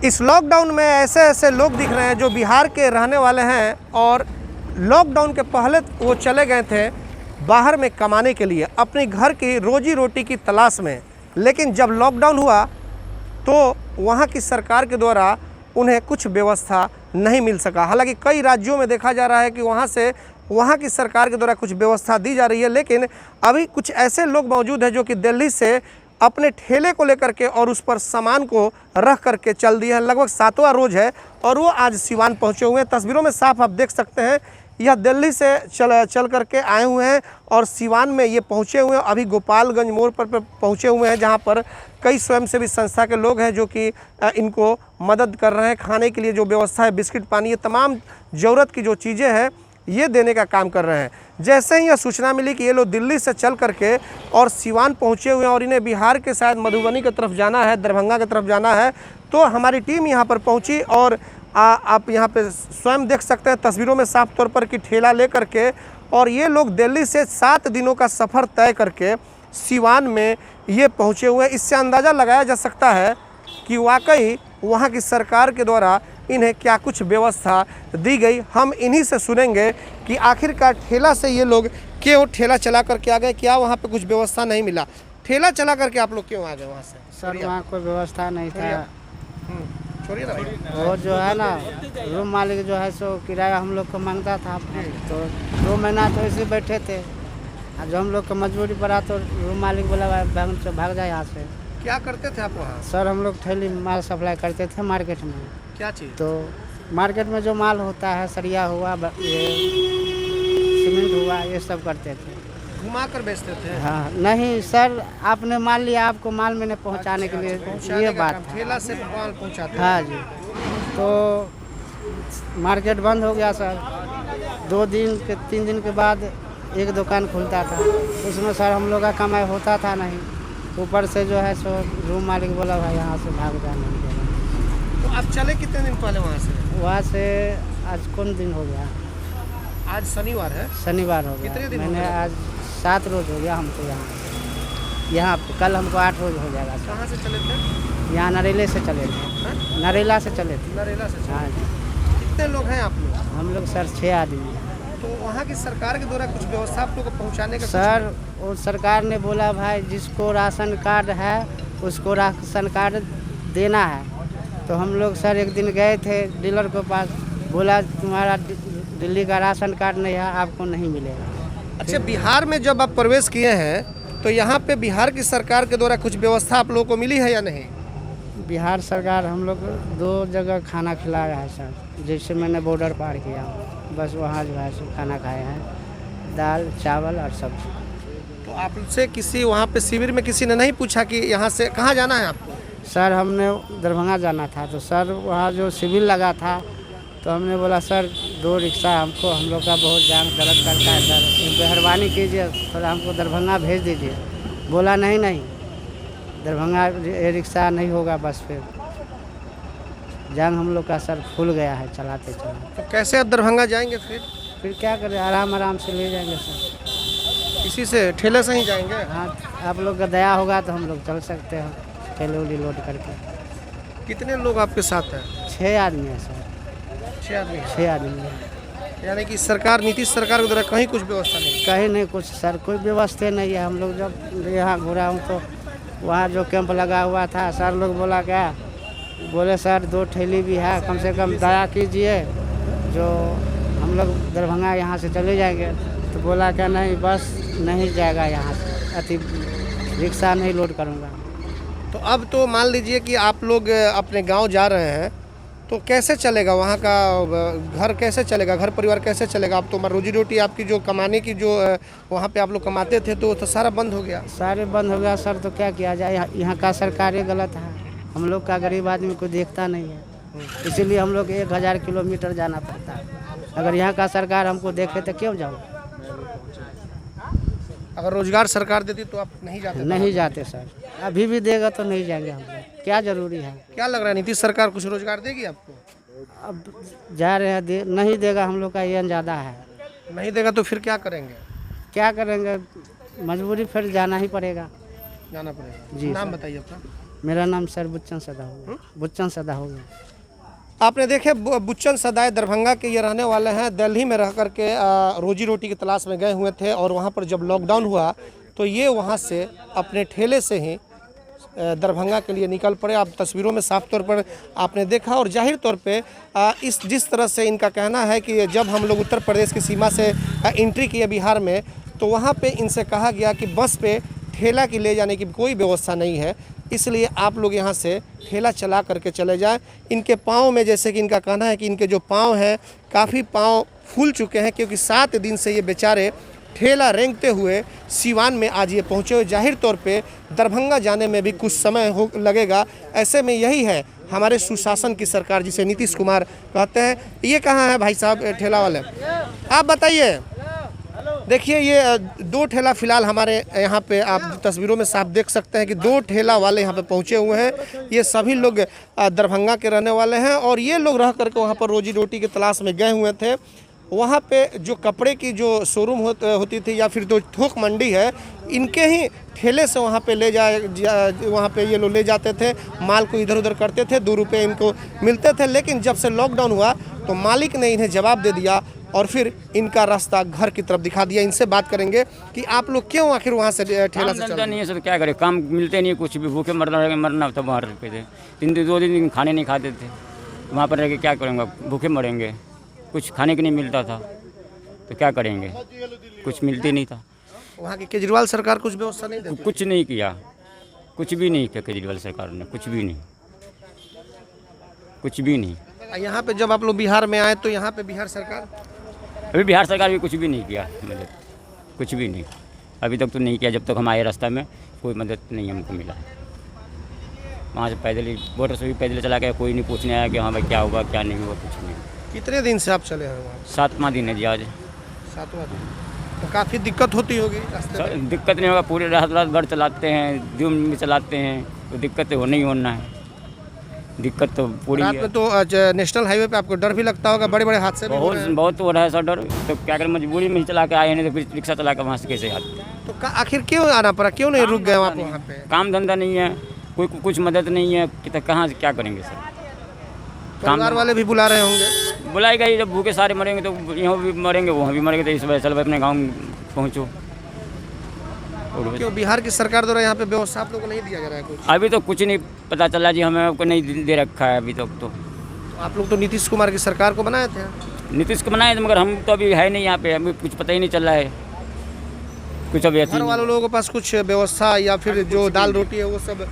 इस लॉकडाउन में ऐसे ऐसे लोग दिख रहे हैं जो बिहार के रहने वाले हैं और लॉकडाउन के पहले वो चले गए थे बाहर में कमाने के लिए अपने घर की रोजी रोटी की तलाश में। लेकिन जब लॉकडाउन हुआ तो वहाँ की सरकार के द्वारा उन्हें कुछ व्यवस्था नहीं मिल सका। हालांकि कई राज्यों में देखा जा रहा है कि वहाँ की सरकार के द्वारा कुछ व्यवस्था दी जा रही है, लेकिन अभी कुछ ऐसे लोग मौजूद हैं जो कि दिल्ली से अपने ठेले को लेकर के और उस पर सामान को रख करके चल दिए हैं। लगभग 7वां रोज़ है और वो आज सिवान पहुँचे हुए हैं। तस्वीरों में साफ आप देख सकते हैं, यह दिल्ली से चल करके आए हुए हैं और सिवान में ये पहुँचे हुए हैं। अभी गोपालगंज मोड़ पर पहुँचे हुए हैं, जहाँ पर कई स्वयंसेवी संस्था के लोग हैं जो कि इनको मदद कर रहे हैं। खाने के लिए जो व्यवस्था है, बिस्किट, पानी, ये तमाम ज़रूरत की जो चीज़ें हैं ये देने का काम कर रहे हैं। जैसे ही यह सूचना मिली कि ये लोग दिल्ली से चल करके और सिवान पहुँचे हुए हैं और इन्हें बिहार के शायद मधुबनी की तरफ जाना है, दरभंगा की तरफ जाना है, तो हमारी टीम यहाँ पर पहुँची और आप यहाँ पे स्वयं देख सकते हैं तस्वीरों में साफ तौर पर कि ठेला ले करके और ये लोग दिल्ली से 7 दिनों का सफ़र तय करके सिवान में ये पहुँचे हुए हैं। इससे अंदाज़ा लगाया जा सकता है कि वाकई वहाँ की सरकार के द्वारा इन्हें क्या कुछ व्यवस्था दी गई। हम इन्हीं से सुनेंगे कि आखिरकार ठेला से ये लोग क्यों ठेला चला करके आ गए, क्या वहाँ पे कुछ व्यवस्था नहीं मिला। ठेला चला करके आप लोग क्यों आ गए वहाँ से? सर वहाँ कोई व्यवस्था नहीं था। छोड़िए ना भाई। वो जो है ना रूम मालिक जो है सो किराया हम लोग को मांगता था, तो 2 महीना तो ऐसे बैठे थे। और जो हम लोग को मजबूरी पड़ा तो रूम मालिक बोला भाग जाए यहाँ से। क्या करते थे आप वहाँ? सर हम लोग थैली माल सप्लाई करते थे मार्केट में। क्या चीज़? तो मार्केट में जो माल होता है, सरिया हुआ, ये सीमेंट हुआ, ये सब करते थे। घुमा कर बेचते थे? हाँ नहीं सर, आपने माल लिया, आपको माल मैंने पहुँचाने के लिए ये बात है। ठेला से माल पहुँचाते? हाँ जी। तो मार्केट बंद हो गया सर। 2 दिन के 3 दिन के बाद एक दुकान खुलता था, उसमें सर हम लोग का कमाई होता था नहीं। ऊपर से जो है सो रूम मालिक बोला भाई यहाँ से भाग जाना। तो आप चले कितने दिन पहले वहाँ से? वहाँ से आज कौन दिन हो गया? आज शनिवार है। शनिवार हो गया। कितने दिन हो मैंने गए? आज 7 रोज हो गया हमको यहाँ पे। कल हमको 8 रोज हो जाएगा सर। कहाँ से चले थे? यहाँ नरेले से चले थे। हाँ? नरेला से चले थे। नरेला से चले। हाँ जी। कितने लोग हैं आप लोग? हम लोग सर 6 आदमी हैं। तो वहाँ की सरकार के द्वारा कुछ व्यवस्था आप लोग को पहुँचाने का? सर वो सरकार ने बोला भाई जिसको राशन कार्ड है उसको राशन कार्ड देना है। तो हम लोग सर एक दिन गए थे डीलर के पास, बोला तुम्हारा दिल्ली का राशन कार्ड नहीं है, आपको नहीं मिलेगा। अच्छा, बिहार में जब आप प्रवेश किए हैं तो यहाँ पे बिहार की सरकार के द्वारा कुछ व्यवस्था आप लोगों को मिली है या नहीं? बिहार सरकार हम लोग 2 जगह खाना खिलाया है सर। जैसे मैंने बॉर्डर पार किया, बस वहाँ जो है सो खाना खाए हैं, दाल चावल और सब्जी। तो आपसे किसी वहाँ पे शिविर में किसी ने नहीं पूछा कि यहाँ से कहाँ जाना है आपको? सर हमने दरभंगा जाना था, तो सर वहाँ जो सिविल लगा था तो हमने बोला सर 2 रिक्शा हमको, हम लोग का बहुत जान दर्द करता है सर, मेहरबानी कीजिए थोड़ा हमको दरभंगा भेज दीजिए। बोला नहीं दरभंगा ये रिक्शा नहीं होगा, बस फिर जान हम लोग का सर फूल गया है चलाते चलाते। तो कैसे आप दरभंगा जाएंगे फिर क्या करें, आराम से ले जाएंगे सर। इसी से ठेले से ही जाएंगे? हाँ, आप लोग का दया होगा तो हम लोग चल सकते हैं ठेले उली लोड करके। कितने लोग आपके साथ हैं? 6 आदमी है सर। 6 आदमी? 6 आदमी है। यानी कि सरकार, नीतीश सरकार के द्वारा कहीं कुछ व्यवस्था नहीं? कहीं नहीं कुछ सर, कोई व्यवस्था नहीं है। हम लोग जब यहाँ घूरा हूँ तो वहाँ जो कैंप लगा हुआ था, सर लोग बोला क्या, बोले सर 2 ठेली भी है, कम से कम दया कीजिए जो हम लोग दरभंगा यहाँ से चले जाएंगे। तो बोला क्या नहीं, बस नहीं जाएगा यहाँ से, अति रिक्शा नहीं लोड करूँगा। तो अब तो मान लीजिए कि आप लोग अपने गांव जा रहे हैं, तो कैसे चलेगा वहाँ का घर, कैसे चलेगा घर परिवार, कैसे चलेगा? आप तो रोजी रोटी आपकी जो कमाने की जो वहाँ पे आप लोग कमाते थे तो सारा बंद हो गया? सारे बंद हो गया सर। तो क्या किया जाए, यहाँ का सरकार गलत है, हम लोग का गरीब आदमी को देखता नहीं है, इसीलिए हम लोग 1000 किलोमीटर जाना पड़ता है। अगर यहाँ का सरकार हमको देखे तो क्यों जाऊँ? अगर रोजगार सरकार देती तो आप नहीं जाते? नहीं जाते सर, अभी भी देगा तो नहीं जाएंगे हम लोग। क्या जरूरी है? क्या लग रहा है, नीतीश सरकार कुछ रोजगार देगी आपको? अब जा रहे हैं, नहीं देगा, हम लोग का ये ज़्यादा है। नहीं देगा तो फिर क्या करेंगे? क्या करेंगे, मजबूरी फिर जाना ही पड़ेगा। जाना पड़ेगा जी। नाम बताइए अपना। मेरा नाम सर बुच्चन सदा होगा, बुच्चन सदा होगा। आपने देखे बुच्चन सदाए दरभंगा के ये रहने वाले हैं। दिल्ली में रह करके रोजी रोटी की तलाश में गए हुए थे और वहाँ पर जब लॉकडाउन हुआ तो ये वहाँ से अपने ठेले से ही दरभंगा के लिए निकल पड़े। आप तस्वीरों में साफ तौर पर आपने देखा और जाहिर तौर पे जिस तरह से इनका कहना है कि जब हम लोग उत्तर प्रदेश की सीमा से एंट्री किए बिहार में तो वहाँ पे इनसे कहा गया कि बस पे ठेला की ले जाने की कोई व्यवस्था नहीं है, इसलिए आप लोग यहाँ से ठेला चला करके चले जाएं। इनके पाँव में, जैसे कि इनका कहना है कि इनके जो पाँव हैं काफ़ी पाँव फूल चुके हैं, क्योंकि 7 दिन से ये बेचारे ठेला रेंगते हुए सीवान में आज ये पहुँचे हुए। जाहिर तौर पे दरभंगा जाने में भी कुछ समय लगेगा। ऐसे में यही है हमारे सुशासन की सरकार, जिसे नीतीश कुमार कहते हैं। ये कहाँ है भाई साहब ठेला वाले, आप बताइए। देखिए ये 2 ठेला फिलहाल हमारे यहाँ पे आप तस्वीरों में साफ देख सकते हैं कि 2 ठेला वाले यहाँ पे पहुँचे हुए हैं। ये सभी लोग दरभंगा के रहने वाले हैं और ये लोग रह करके वहाँ पर रोजी रोटी की तलाश में गए हुए थे। वहाँ पे जो कपड़े की जो शोरूम होती थी या फिर जो थोक मंडी है, इनके ही ठेले से वहाँ पे वहाँ पे ये लोग ले जाते थे, माल को इधर उधर करते थे, 2 रुपये इनको मिलते थे। लेकिन जब से लॉकडाउन हुआ तो मालिक ने इन्हें जवाब दे दिया और फिर इनका रास्ता घर की तरफ दिखा दिया। इनसे बात करेंगे कि आप लोग क्यों आखिर वहाँ से ठेला से चल नहीं है सर, क्या करें, काम मिलते नहीं, कुछ भी भूखे मरना था। वहाँ रुपये थे 2 दिन खाने नहीं खाते थे, वहाँ पर रह के क्या करेंगे, भूखे मरेंगे। कुछ खाने को नहीं मिलता था तो क्या करेंगे, कुछ मिलते नहीं था। वहाँ की केजरीवाल सरकार कुछ व्यवस्था नहीं देती? कुछ नहीं किया, कुछ भी नहीं किया केजरीवाल सरकार ने, कुछ भी नहीं, कुछ भी नहीं। यहाँ पे जब आप लोग बिहार में आए तो यहाँ पे बिहार सरकार, अभी बिहार सरकार भी कुछ भी नहीं किया, मदद कुछ भी नहीं अभी तक तो नहीं किया। जब तक हम आए रास्ता में कोई मदद नहीं हमको मिला। वहाँ से पैदल ही, बॉर्डर से भी पैदल चला गया, कोई नहीं पूछने आया कि हाँ भाई क्या हुआ क्या नहीं हुआ, कुछ नहीं। कितने दिन से आप चले हैं वहाँ? 7वां दिन है जी आज। 7वां दिन। तो काफ़ी दिक्कत होती होगी रास्ते में? दिक्कत नहीं होगा, पूरे रात भर चलाते हैं, दिन में चलाते हैं तो दिक्कत तो होना ही होना है। दिक्कत तो पूरी रात है। में तो नेशनल हाईवे पे आपको डर भी लगता होगा, बड़े बड़े हादसे भी हो रहे हैं। बहुत हो रहा है सर डर। तो क्या करें, मजबूरी में ही चला के आए, नहीं तो फिर रिक्शा चला के वहाँ से कैसे आते। तो आखिर क्यों आना पड़ा, क्यों नहीं रुक गए आप वहाँ पे? काम धंधा नहीं है, कोई कुछ मदद नहीं है कि तो कहाँ से क्या करेंगे सर। परिवार वाले भी बुला रहे होंगे? बुलाएगा ही, जब भूखे सारे मरेंगे तो यहाँ भी मरेंगे वहाँ भी मरेंगे, तो इस वजह चलो अपने गाँव पहुँचो। क्यों बिहार की सरकार द्वारा यहाँ पे व्यवस्था आप लोग को नहीं दिया जा रहा है कुछ? अभी तो कुछ नहीं पता चला जी, हमें आपको नहीं दे रखा है अभी तक तो। आप लोग तो नीतीश कुमार की सरकार को बनाए थे? नीतीश को बनाए थे, मगर हम तो अभी है नहीं यहाँ पे, हमें कुछ पता ही नहीं चल रहा है कुछ। अभी घर वाले लोगों के पास कुछ व्यवस्था या फिर जो दाल रोटी है वो सब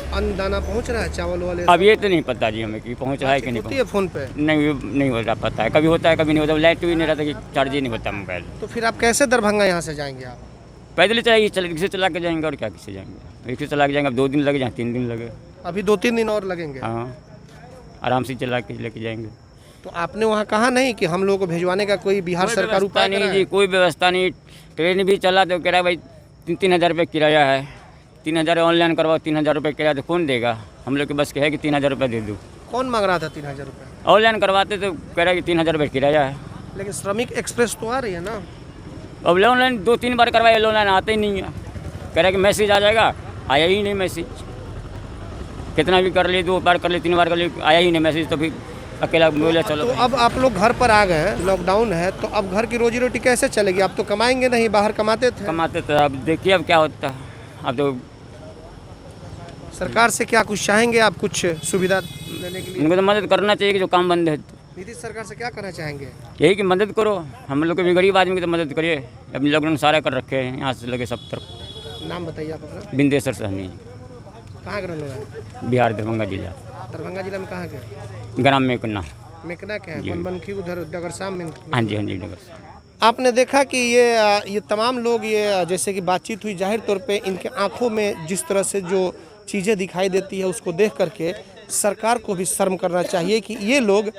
अन्न दाना पहुँच रहा है, चावल वाले? अब ये तो नहीं पता जी हमें कि पहुँच रहा है कि नहीं होती है फ़ोन पे? नहीं हो रहा, पता है कभी होता है कभी नहीं होता। लाइट भी नहीं रहता कि चार्ज ही नहीं होता मोबाइल। तो फिर आप कैसे दरभंगा यहाँ से जाएंगे? आप पैदल चलाइए, रिक्शे चला के जाएंगे और क्या किससे जाएंगे। रिक्शे चला के जाएंगे, अब 2 दिन लगे, 3 दिन लगे। अभी 2-3 दिन और लगेंगे? हाँ, आराम से चला के लेके जाएंगे। तो आपने वहाँ कहा नहीं कि हम लोगों को भेजवाने का कोई बिहार सरकार उपाय नहीं जी, कोई व्यवस्था नहीं। ट्रेन भी चला तो कह रहा है भाई 3-3 हज़ार रुपये किराया है, 3 हज़ार ऑनलाइन करवाओ, 3 हज़ार रुपये किराया, तो कौन देगा? हम लोग के बस के है कि 3 हज़ार रुपये दे दूँ। कौन मांग रहा था 3 हज़ार रुपये? ऑनलाइन करवाते तो कह रहा है कि 3 हज़ार रुपये किराया है। लेकिन श्रमिक एक्सप्रेस तो आ रही है ना? अब ऑनलाइन 2-3 बार करवाया, ऑनलाइन आते ही नहीं है। कह रहा है कि मैसेज आ जाएगा, आया ही नहीं मैसेज। कितना भी कर लिए, 2 बार कर लिए, 3 बार कर लिए, आया ही नहीं मैसेज। तो फिर अकेला बोले चलो। तो अब आप लोग घर पर आ गए हैं, लॉकडाउन है, तो अब घर की रोजी रोटी कैसे चलेगी? आप तो कमाएंगे नहीं, बाहर कमाते थे। कमाते थे, अब देखिए अब क्या होता है। अब तो सरकार से क्या कुछ चाहेंगे आप, कुछ सुविधा देने के लिए? उनको तो मदद करना चाहिए कि जो काम बंद है। नीतीश सरकार से क्या करना चाहेंगे? यही कि मदद करो, हम लोग के भी गरीब आदमी की तो मदद करिए। अभी लॉकडाउन सारा कर रखे हैं, यहाँ से लगे सब तरफ। नाम बताइए आप अपना। बिंदेश्वर सहनी, कहाँ के रहने वाले हैं? बिहार दरभंगा जिला। दरभंगा जिला में कहाँ के? ग्राम मेकना। मेकना के हैं, बनबनखी उधर डगरसाम में। हाँ जी, हाँ जी, डगर। आपने देखा कि ये तमाम लोग, ये जैसे कि बातचीत हुई, जाहिर तौर पे इनके आंखों में जिस तरह से जो चीज़ें दिखाई देती है उसको देख करके सरकार को भी शर्म करना चाहिए कि ये लोग,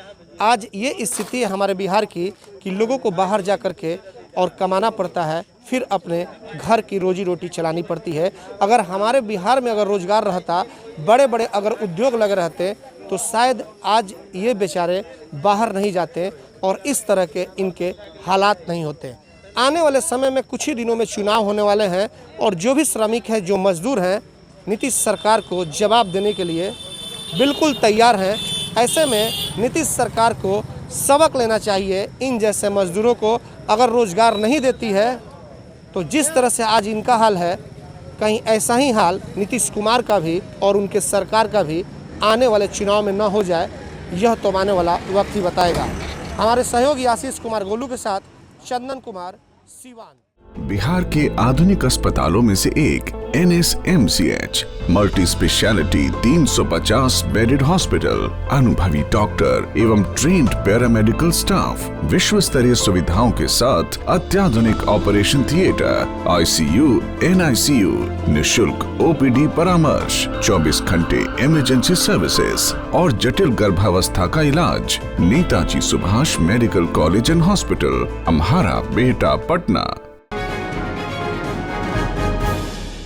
आज ये स्थिति है हमारे बिहार की कि लोगों को बाहर जा कर के और कमाना पड़ता है, फिर अपने घर की रोजी रोटी चलानी पड़ती है। अगर हमारे बिहार में अगर रोज़गार रहता, बड़े बड़े अगर उद्योग लगे रहते, तो शायद आज ये बेचारे बाहर नहीं जाते और इस तरह के इनके हालात नहीं होते। आने वाले समय में कुछ ही दिनों में चुनाव होने वाले हैं और जो भी श्रमिक हैं, जो मजदूर हैं, नीतीश सरकार को जवाब देने के लिए बिल्कुल तैयार हैं। ऐसे में नीतीश सरकार को सबक लेना चाहिए। इन जैसे मजदूरों को अगर रोज़गार नहीं देती है तो जिस तरह से आज इनका हाल है, कहीं ऐसा ही हाल नीतीश कुमार का भी और उनके सरकार का भी आने वाले चुनाव में न हो जाए, यह तो आने वाला वक्त ही बताएगा। हमारे सहयोगी आशीष कुमार गोलू के साथ चंदन कुमार, सीवान। बिहार के आधुनिक अस्पतालों में से एक NSMCH multi speciality 350 bedded hospital, अनुभवी डॉक्टर एवं ट्रेन्ड पैरामेडिकल स्टाफ, विश्व स्तरीय सुविधाओं के साथ अत्याधुनिक ऑपरेशन थिएटर, ICU, NICU, निशुल्क OPD परामर्श, 24 घंटे इमरजेंसी सर्विसेज और जटिल गर्भावस्था का इलाज। Netaji Subhash medical college and hospital, Amhara, Bihta, Patna.